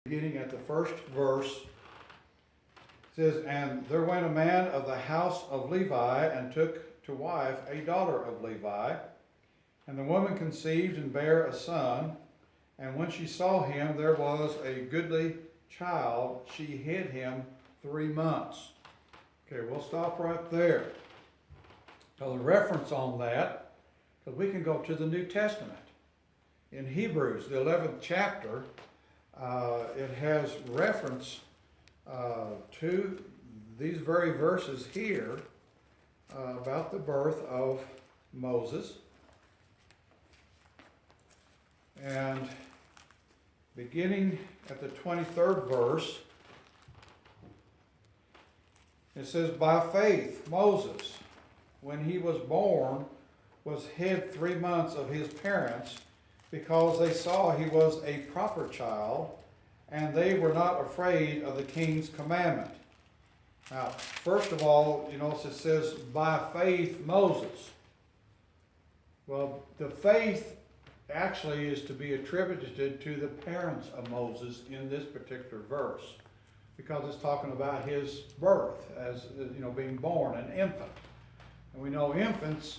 Beginning at the first verse, it says, "And there went a man of the house of Levi, and took to wife a daughter of Levi. And the woman conceived and bare a son. And when she saw him, there was a goodly child. She hid him 3 months." Okay, we'll stop right there. So the reference on that, because we can go to the New Testament. In Hebrews, the 11th chapter, it has reference to these very verses here about the birth of Moses. And beginning at the 23rd verse, it says, "By faith Moses, when he was born, was hid 3 months of his parents, because they saw he was a proper child, and they were not afraid of the king's commandment." Now, first of all, you notice it says, "By faith Moses." Well, the faith actually is to be attributed to the parents of Moses in this particular verse, because it's talking about his birth as, being born, an infant. And we know infants,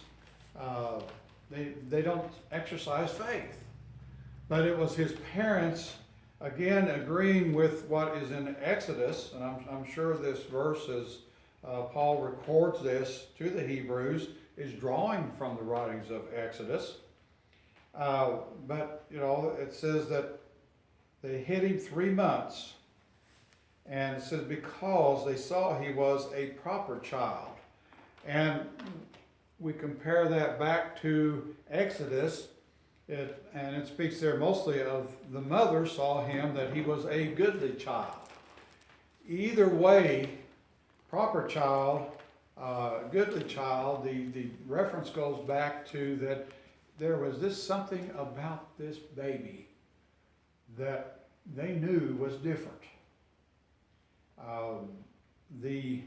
they don't exercise faith. But it was his parents, again, agreeing with what is in Exodus, and I'm sure this verse, as Paul records this to the Hebrews, is drawing from the writings of Exodus. But it says that they hid him 3 months, and it says because they saw he was a proper child. And we compare that back to Exodus, and it speaks there mostly of the mother saw him that he was a goodly child. Either way, proper child, goodly child, the reference goes back to that there was something about this baby that they knew was different. The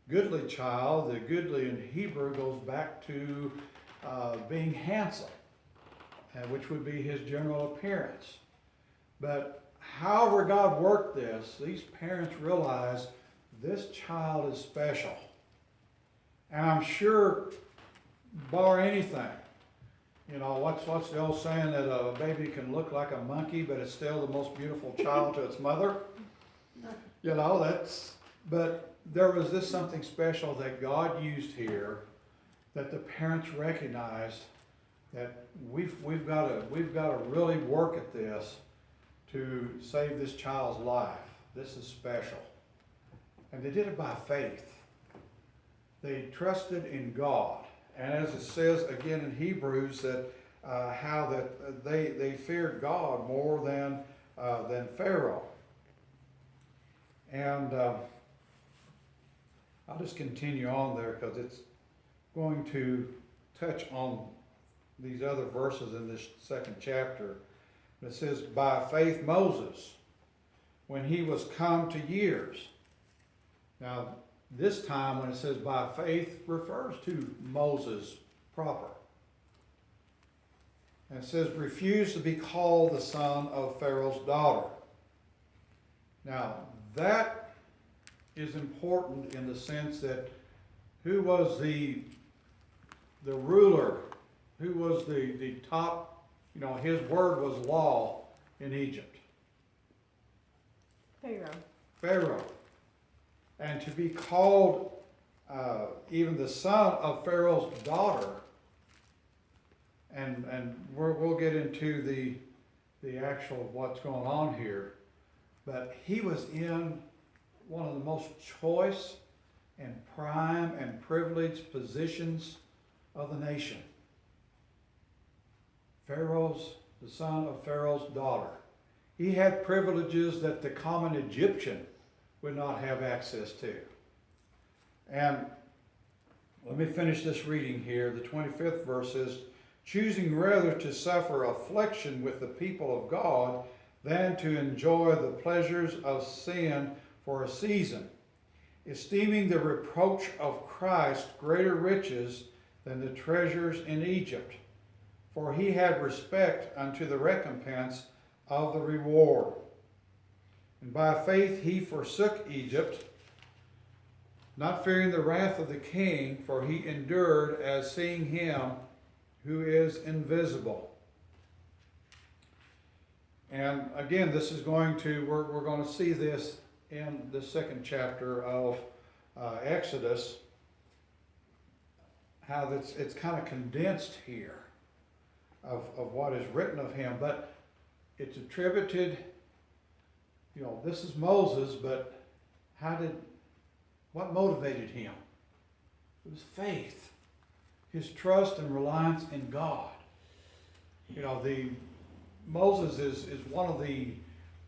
goodly child, the goodly in Hebrew, goes back to being handsome, which would be his general appearance. But however God worked this, these parents realized this child is special. And I'm sure, bar anything, what's the old saying that a baby can look like a monkey, but it's still the most beautiful child to its mother? But there was something special that God used here, that the parents recognized that we've got to really work at this to save this child's life. This is special. And they did it by faith. They trusted in God. And as it says again in Hebrews, that how that they feared God more than Pharaoh. And I'll just continue on there because it's going to touch on these other verses in this second chapter. It says, "By faith Moses, when he was come to years." Now, this time when it says by faith, refers to Moses proper. And it says, "refused to be called the son of Pharaoh's daughter." Now, that is important in the sense that who was the ruler, who was the top, his word was law in Egypt? Pharaoh. And to be called even the son of Pharaoh's daughter, and we'll get into the actual what's going on here, but he was in one of the most choice and prime and privileged positions of the nation. The son of Pharaoh's daughter. He had privileges that the common Egyptian would not have access to. And let me finish this reading here. The 25th verse is, "choosing rather to suffer affliction with the people of God than to enjoy the pleasures of sin for a season, esteeming the reproach of Christ greater riches than the treasures in Egypt, for he had respect unto the recompense of the reward. And by faith he forsook Egypt, not fearing the wrath of the king, for he endured as seeing him who is invisible. And again, this is going to, we're going to see this in the second chapter of Exodus, how it's kind of condensed here of what is written of him, but it's attributed, this is Moses, but what motivated him? It was faith, his trust and reliance in God. Moses is one of the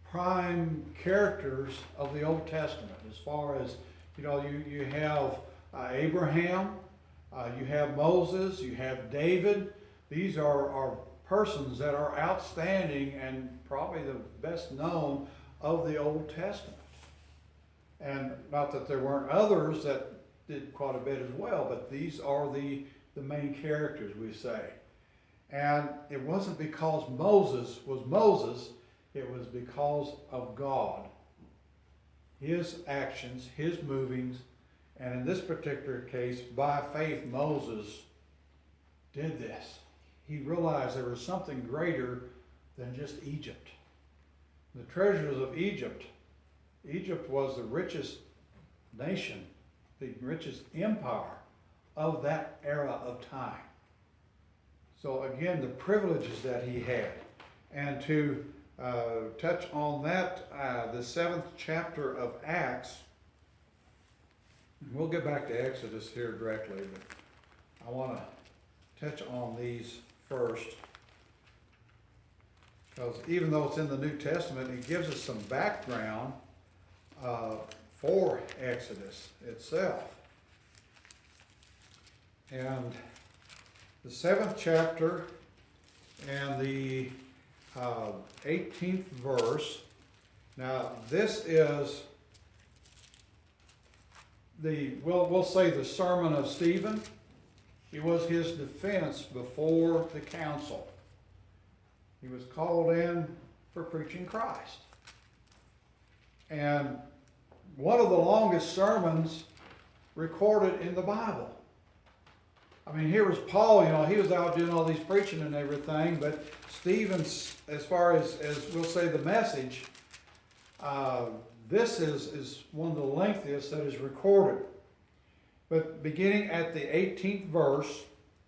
prime characters of the Old Testament, as far as, you have Abraham, you have Moses, you have David. These are persons that are outstanding and probably the best known of the Old Testament. And not that there weren't others that did quite a bit as well, but these are the main characters, we say. And it wasn't because Moses was Moses, it was because of God. His actions, his movings, and in this particular case, by faith, Moses did this. He realized there was something greater than just Egypt. The treasures of Egypt. Egypt was the richest nation, the richest empire of that era of time. So again, the privileges that he had. And to touch on that, the 7th chapter of Acts, and we'll get back to Exodus here directly, but I want to touch on these first. Because even though it's in the New Testament, it gives us some background for Exodus itself. And the 7th chapter and the 18th verse. Now this is we'll say the sermon of Stephen. It was his defense before the council. He was called in for preaching Christ. And one of the longest sermons recorded in the Bible. I mean, here was Paul, he was out doing all these preaching and everything, but Stephen's, as far as we'll say the message, this is one of the lengthiest that is recorded. But beginning at the 18th verse,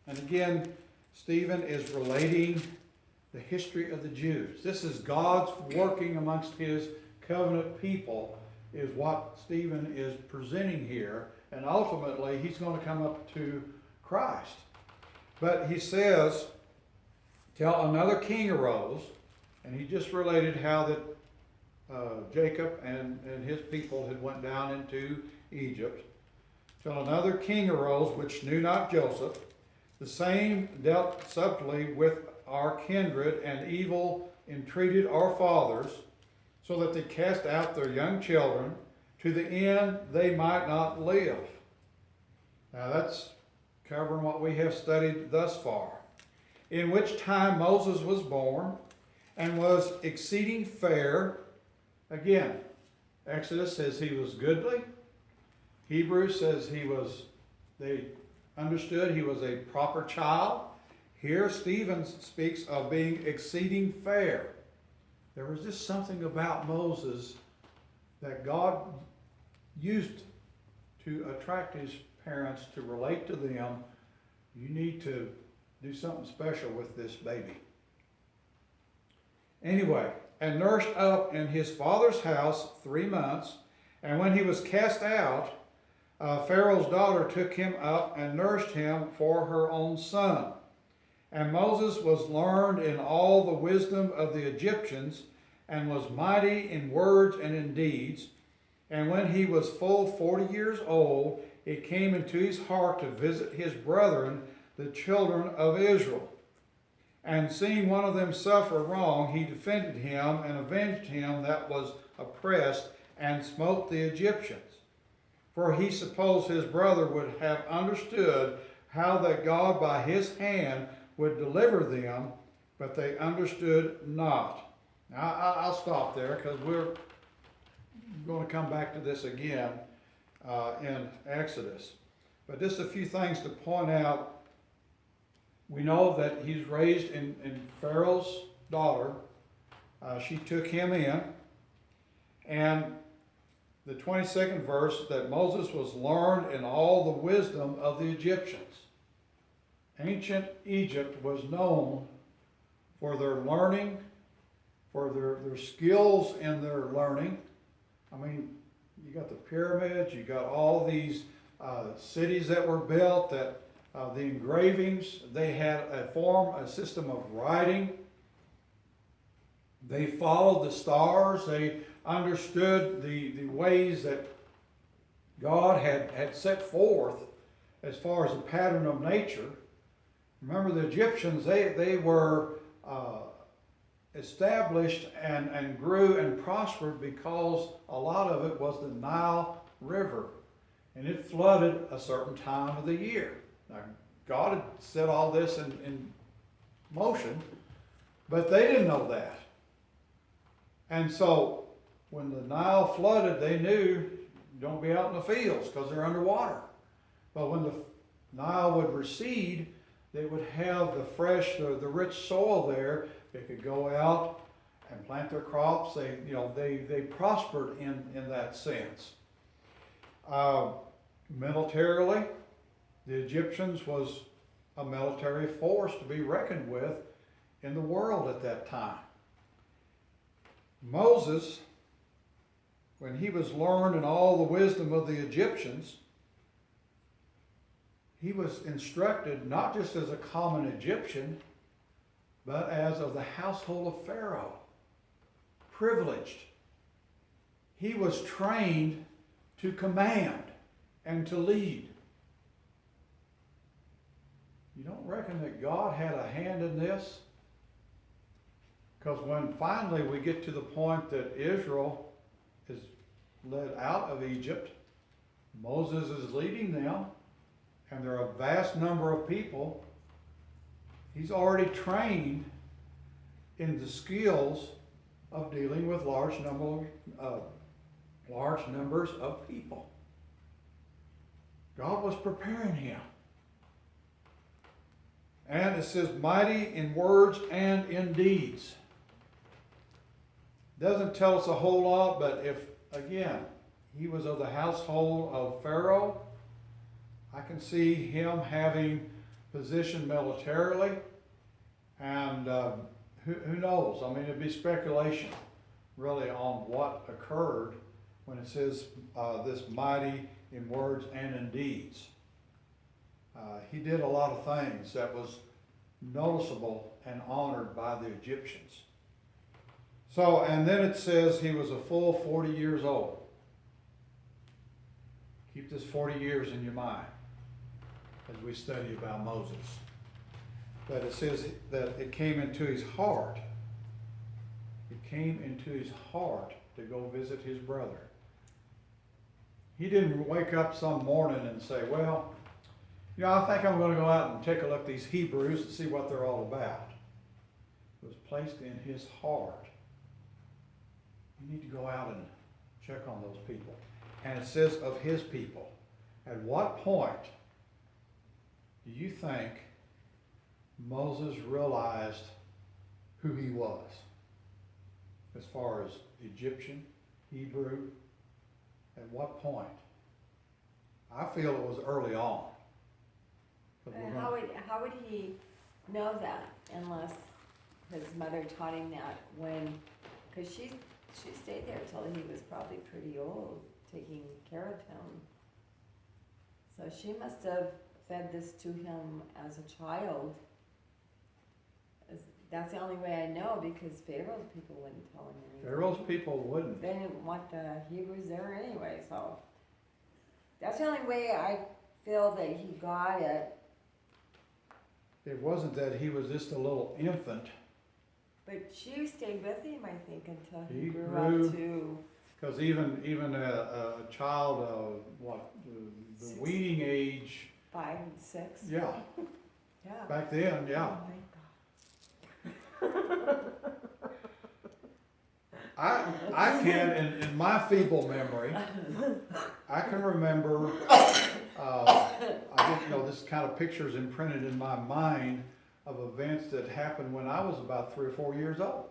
and again, Stephen is relating the history of the Jews. This is God's working amongst his covenant people, is what Stephen is presenting here, and ultimately he's going to come up to Christ. But he says, till another king arose, and he just related how that Jacob and his people had went down into Egypt. Till another king arose, which knew not Joseph. The same dealt subtly with our kindred, and evil entreated our fathers, so that they cast out their young children, to the end they might not live. Now that's covering what we have studied thus far. In which time Moses was born, and was exceeding fair. Again, Exodus says he was goodly. Hebrews says they understood he was a proper child. Here Stephen speaks of being exceeding fair. There was just something about Moses that God used to attract his parents, to relate to them. You need to do something special with this baby. Anyway, and nursed up in his father's house 3 months, and when he was cast out, Pharaoh's daughter took him up and nursed him for her own son. And Moses was learned in all the wisdom of the Egyptians, and was mighty in words and in deeds. And when he was full 40 years old, it came into his heart to visit his brethren, the children of Israel. And seeing one of them suffer wrong, he defended him and avenged him that was oppressed, and smote the Egyptians. For he supposed his brother would have understood how that God by his hand would deliver them, but they understood not. Now I'll stop there, because come back to this again in Exodus. But just a few things to point out. We know that he's raised in Pharaoh's daughter. She took him in. And the 22nd verse, that Moses was learned in all the wisdom of the Egyptians. Ancient Egypt was known for their learning, for their skills in their learning. I mean, you got the pyramids, you got all these cities that were built, that the engravings, they had a system of writing. They followed the stars. They understood the ways that God had set forth as far as the pattern of nature. Remember, the Egyptians, they were established and grew and prospered because a lot of it was the Nile River, and it flooded a certain time of the year. Now, God had set all this in motion, but they didn't know that. And so when the Nile flooded, they knew, don't be out in the fields because they're underwater. But when the Nile would recede, they would have the fresh, the rich soil there. They could go out and plant their crops. They prospered in that sense. Militarily, the Egyptians was a military force to be reckoned with in the world at that time. Moses, when he was learned in all the wisdom of the Egyptians, he was instructed not just as a common Egyptian, but as of the household of Pharaoh. Privileged. He was trained to command and to lead. You don't reckon that God had a hand in this? Because when finally we get to the point that Israel is led out of Egypt, Moses is leading them, and there are a vast number of people. He's already trained in the skills of dealing with large numbers of people. God was preparing him. And it says, mighty in words and in deeds. Doesn't tell us a whole lot, but if, again, he was of the household of Pharaoh, I can see him having position militarily, and who knows? I mean, it'd be speculation, really, on what occurred when it says this mighty in words and in deeds. He did a lot of things that was noticeable and honored by the Egyptians. So, and then it says he was a full 40 years old. Keep this 40 years in your mind as we study about Moses. But it says that it came into his heart. It came into his heart to go visit his brother. He didn't wake up some morning and say, well, I think I'm going to go out and take a look at these Hebrews and see what they're all about. It was placed in his heart. You need to go out and check on those people. And it says of his people. At what point do you think Moses realized who he was? As far as Egyptian, Hebrew, at what point? I feel it was early on. How would he know that unless his mother taught him that because she stayed there till he was probably pretty old, taking care of him. So she must have fed this to him as a child. That's the only way I know, because Pharaoh's people wouldn't tell him anything. Pharaoh's people wouldn't. They didn't want the Hebrews there anyway, so that's the only way I feel that he got it. It wasn't that he was just a little infant. But she stayed with him, I think, until he grew grew up to... Because even a child of, the weaning age... 5 and 6? Yeah. Yeah. Back then, yeah. Oh, my God. I can, in my feeble memory, I can remember, this kind of pictures imprinted in my mind of events that happened when I was about 3 or 4 years old.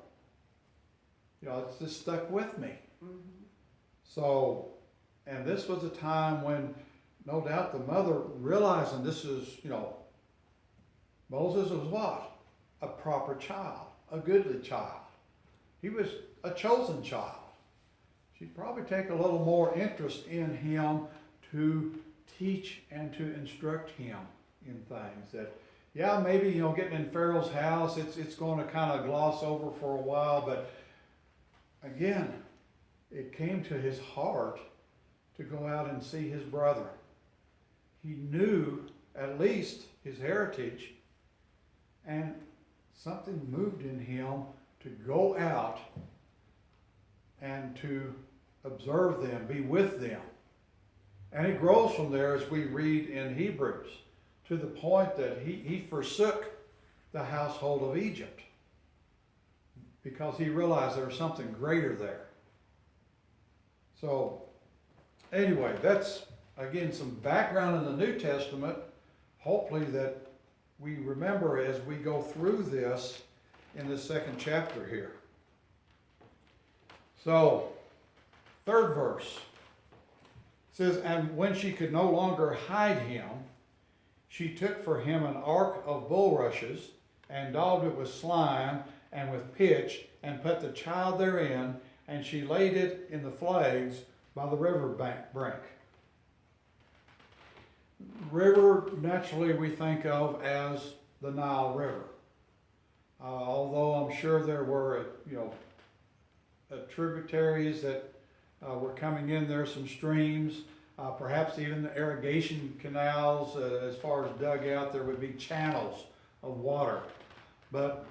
It's just stuck with me. So, and this was a time when, no doubt, the mother realizing this is, Moses was what? A proper child, a goodly child. He was a chosen child. She'd probably take a little more interest in him to teach and to instruct him in things that, yeah, maybe, getting in Pharaoh's house, it's going to kind of gloss over for a while, but again, it came to his heart to go out and see his brother. He knew at least his heritage, and something moved in him to go out and to observe them, be with them. And it grows from there as we read in Hebrews, to the point that he forsook the household of Egypt because he realized there was something greater there. So anyway, that's again some background in the New Testament, hopefully that we remember as we go through this in the 2nd chapter here. So, 3rd verse says, and when she could no longer hide him, she took for him an ark of bulrushes, and daubed it with slime and with pitch, and put the child therein, and she laid it in the flags by the river brink. River, naturally, we think of as the Nile River. Although I'm sure there were, tributaries that were coming in there, some streams, perhaps even the irrigation canals, as far as dug out, there would be channels of water. But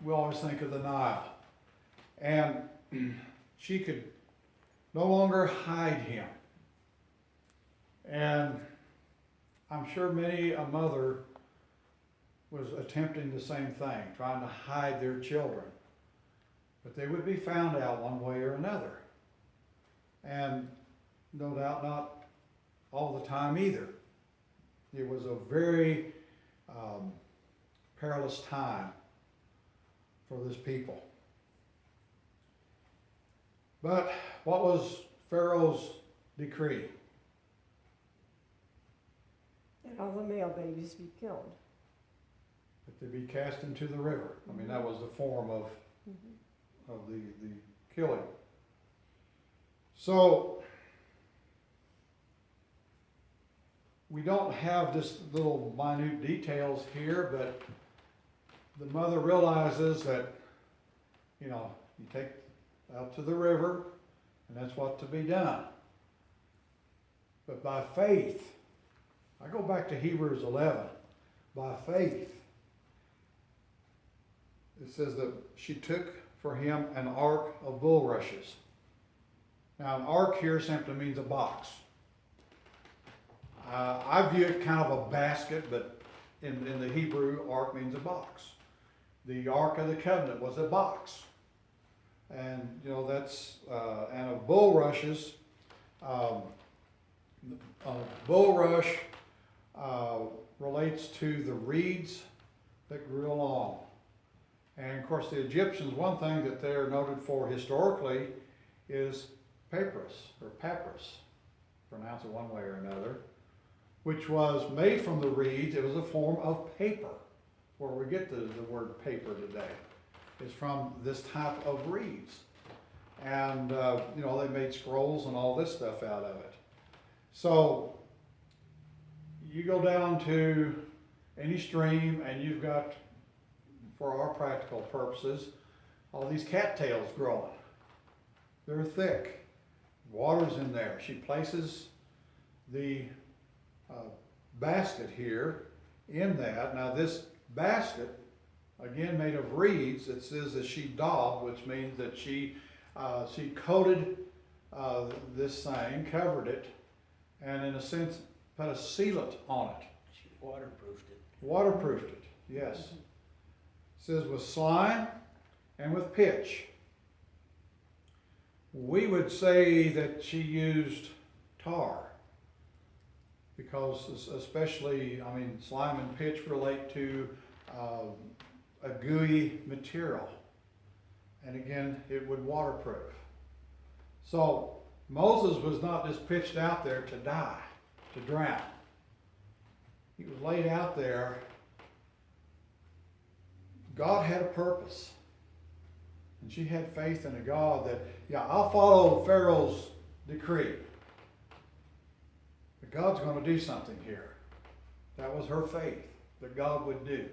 we always think of the Nile. And she could no longer hide him. And I'm sure many a mother was attempting the same thing, trying to hide their children. But they would be found out one way or another. And no doubt not all the time either. It was a very perilous time for this people. But what was Pharaoh's decree? And all the male babies be killed. That they be cast into the river. I mean, that was the form of the killing. So, we don't have this little minute details here, but the mother realizes that, you take out to the river, and that's what to be done. But by faith, I go back to Hebrews 11, by faith, it says that she took for him an ark of bulrushes. Now, an ark here simply means a box. I view it kind of a basket, but in the Hebrew, ark means a box. The Ark of the Covenant was a box. And, that's, and of bulrushes, a bulrush relates to the reeds that grew along. And of course the Egyptians, one thing that they're noted for historically is papyrus, or papyrus, pronounce it one way or another, which was made from the reeds. It was a form of paper, where we get the word paper today. It's from this type of reeds. And, they made scrolls and all this stuff out of it. So, you go down to any stream and you've got, for our practical purposes, all these cattails growing. They're thick. Water's in there. She places the basket here in that. Now this basket, again made of reeds, it says that she daubed, which means that she coated this thing, covered it, and in a sense put a sealant on it. She waterproofed it. Waterproofed it, yes. It says with slime and with pitch. We would say that she used tar because especially, I mean, slime and pitch relate to a gooey material. And again, it would waterproof. So Moses was not just pitched out there to die, to drown. He was laid out there. God had a purpose. And she had faith in a God that, yeah, I'll follow Pharaoh's decree. But God's going to do something here. That was her faith that God would do.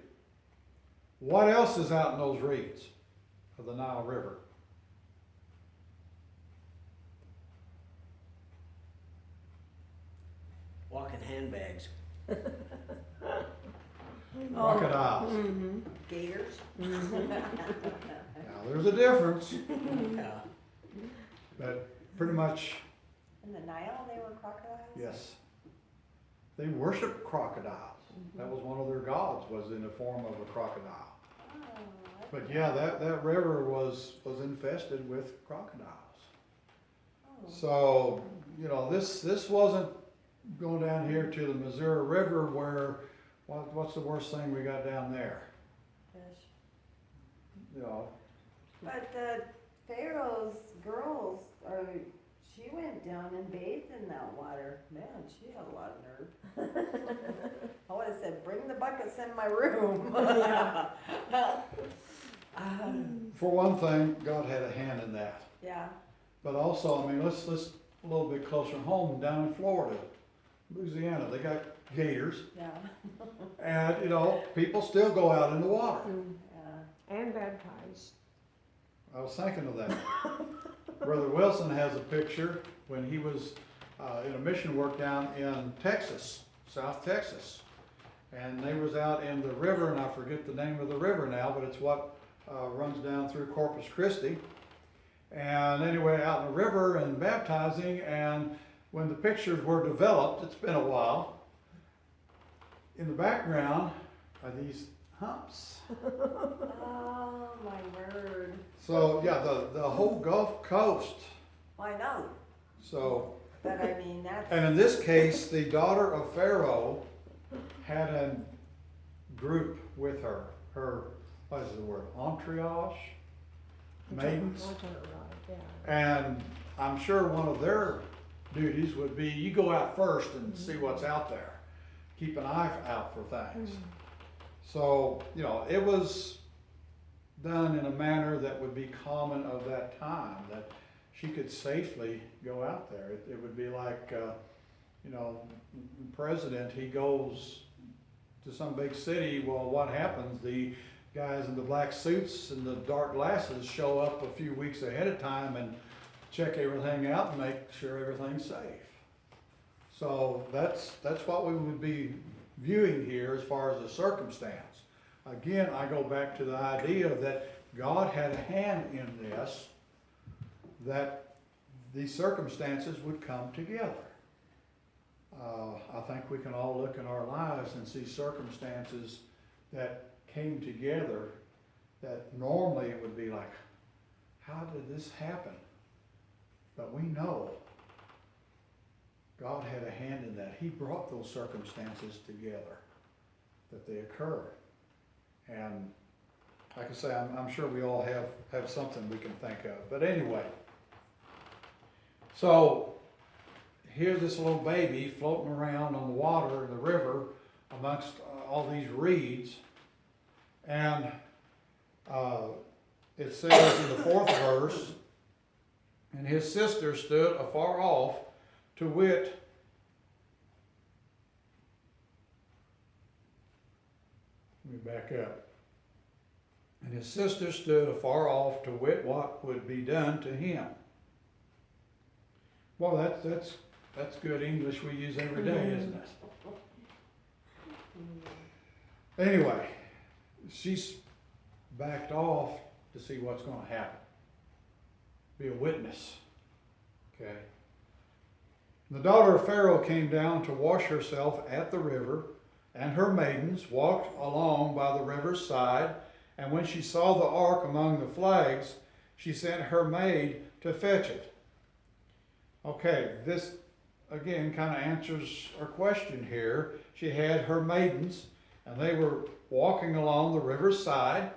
What else is out in those reeds of the Nile River? Walking handbags. Crocodiles. Mm-hmm. Gators. Now, there's a difference, Yeah. but pretty much, In the Nile, they were crocodiles? yes. They worshiped crocodiles. That was one of their gods, was in the form of a crocodile. Oh, But yeah, that river was infested with crocodiles. oh. So, you know, this wasn't going down here to the Missouri River where, what's the worst thing we got down there? Fish. You know, But the Pharaoh's girls, she went down and bathed in that water. Man, she had a lot of nerve. I would have said, bring the buckets in my room. for one thing, God had a hand in that. Yeah. But also, I mean, let's a little bit closer home, down in Florida, Louisiana, they got gators, Yeah. and you know, people still go out in the water. Yeah. And baptized. I was thinking of that. Brother Wilson has a picture when he was in a mission work down in Texas, South Texas. And they was out in the river, and I forget the name of the river now, but it's what runs down through Corpus Christi. And anyway, out in the river and baptizing, and when the pictures were developed, it's been a while, in the background are these humps. Oh, my word. So yeah, the whole Gulf Coast. I know, So, but I mean, that's. and in this case, the daughter of Pharaoh had a group with her. Her, what is the word? Entourage? Maidens. And I'm sure one of their duties would be, you go out first and see what's out there. Keep an eye out for things. So, you know, it was done in a manner that would be common of that time, that she could safely go out there. It would be like, you know, the president, he goes to some big city, well, what happens? The guys in the black suits and the dark glasses show up a few weeks ahead of time and check everything out and make sure everything's safe. So that's what we would be viewing here as far as the circumstance. Again, I go back to the idea that God had a hand in this, that these circumstances would come together. I think we can all look in our lives and see circumstances that came together that normally it would be like, how did this happen? But we know God had a hand in that. He brought those circumstances together, that they occurred. And like I say, I'm sure we all have something we can think of. But anyway, so here's this little baby floating around on the water in the river amongst all these reeds. And it says in the 4th verse, and his sister stood afar off, to wit, let me back up. And his sister stood afar off to wit what would be done to him. Well, that's good English we use every day, isn't it? Anyway, she's backed off to see what's going to happen. Be a witness. Okay. The daughter of Pharaoh came down to wash herself at the river, and her maidens walked along by the river's side. And when she saw the ark among the flags, she sent her maid to fetch it. Okay, this again kind of answers our question here. She had her maidens, and they were walking along the river's side,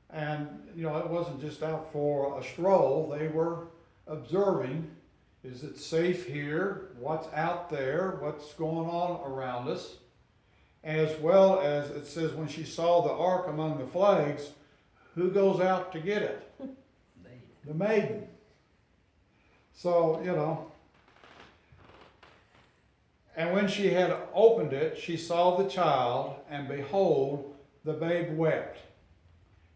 and you know, it wasn't just out for a stroll. They were observing, is it safe here? What's out there? What's going on around us? As well as it says, when she saw the ark among the flags, who goes out to get it? The maiden. So, you know, and when she had opened it, she saw the child, and behold, the babe wept.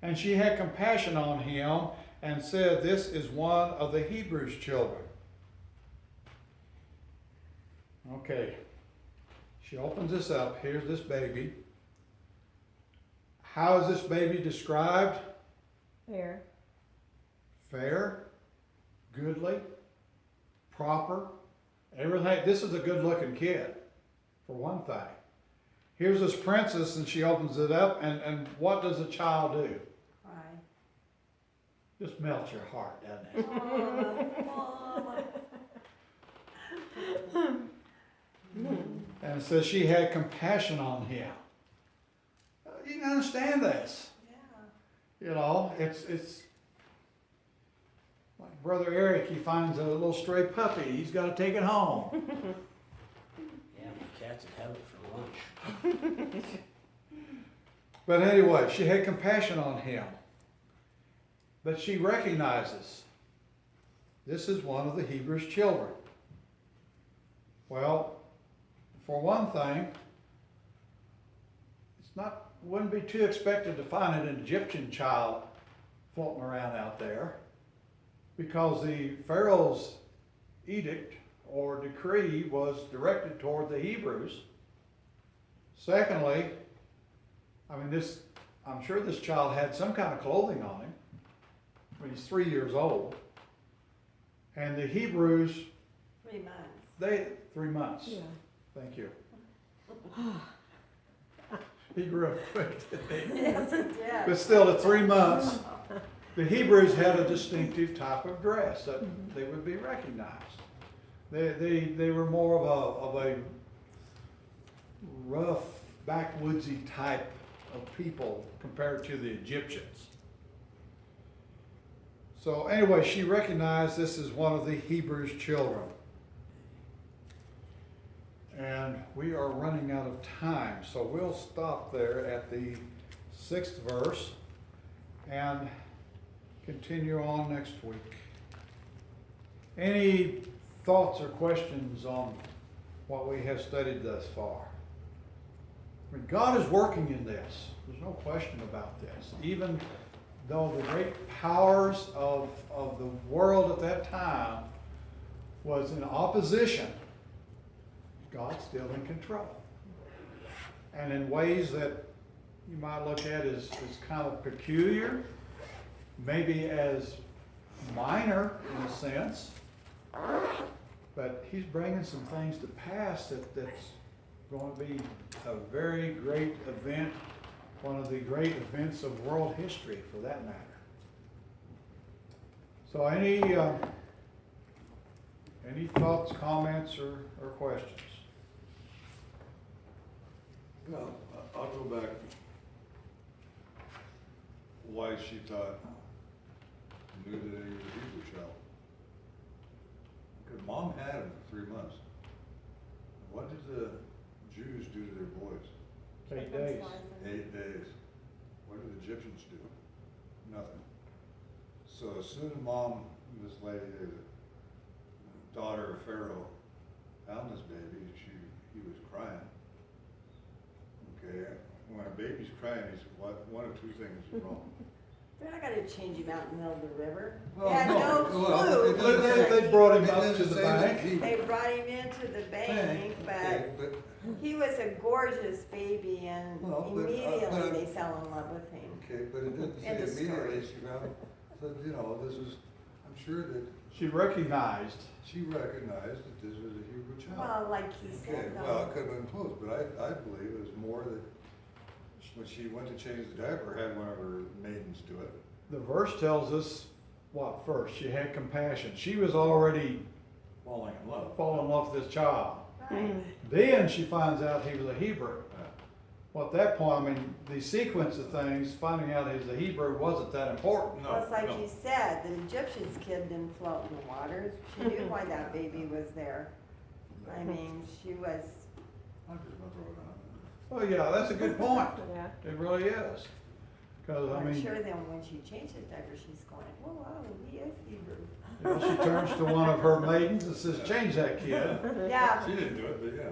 And she had compassion on him, and said, this is one of the Hebrews' children. Okay, she opens this up. Here's this baby. How is this baby described? Fair. Fair, goodly, proper, everything. This is a good looking kid, for one thing. Here's this princess, and she opens it up, and what does a child do? Cry. Just melts your heart, doesn't it? And it says she had compassion on him. You can understand this. Yeah. You know, it's like Brother Eric, he finds a little stray puppy. He's got to take it home. Yeah, my cats would have it for lunch. But anyway, she had compassion on him. But she recognizes this is one of the Hebrews' children. Well, for one thing, wouldn't be too expected to find an Egyptian child floating around out there, because the Pharaoh's edict or decree was directed toward the Hebrews. Secondly, I'm sure this child had some kind of clothing on him. He's 3 years old. And the Hebrews, 3 months. 3 months. Yeah. Thank you. He grew up quick, didn't he? Yes, he did. But still, at 3 months, the Hebrews had a distinctive type of dress that they would be recognized. They were more of a rough, backwoodsy type of people compared to the Egyptians. So anyway, she recognized this as one of the Hebrews' children. And we are running out of time, so we'll stop there at the 6th verse and continue on next week. Any thoughts or questions on what we have studied thus far? I mean, God is working in this. There's no question about this. Even though the great powers of the world at that time was in opposition, God's still in control. And in ways that you might look at as kind of peculiar, maybe as minor in a sense, but he's bringing some things to pass that's going to be a very great event, one of the great events of world history for that matter. So any thoughts, comments, or questions? Well, I'll go back why she thought knew that he was a Hebrew child. Because mom had him for 3 months. What did the Jews do to their boys? 8 days. 8 days. What did the Egyptians do? Nothing. So as soon as mom, this lady, the daughter of Pharaoh, found this baby, he was crying. Okay, when a baby's crying, one of two things is wrong. They're not gonna change him out in the middle of the river. Well, They had no clue. it doesn't They brought him it up doesn't to the say bank. that he- They brought him into the bank, Okay, but he was a gorgeous baby, and Well, but, immediately they fell in love with him. Okay, but it didn't End of say immediately, story. she found, that, you know, this is, I'm sure that She recognized. she recognized that this was a Hebrew child. Well, like he Okay, said, well, it could have been close, but I believe it was more that when she went to change the diaper, had one of her maidens do it. The verse tells us what first? She had compassion. She was already falling in love. fall in love with this child. Right. Then she finds out he was a Hebrew. Yeah. Well, at that point, I mean, the sequence of things, finding out he's a Hebrew wasn't that important. No, Well, it's like no. you said, the Egyptian's kid didn't float in the waters. She knew why that baby was there. I mean, she was, I'm just gonna throw it out. Well, yeah, that's a good point. Yeah. It really is. Cause I I'm mean, sure then when she changed his diaper, she's going, oh, wow, he is Hebrew. you know, she turns to one of her maidens and says, change that kid. Yeah, She didn't do it, but yeah.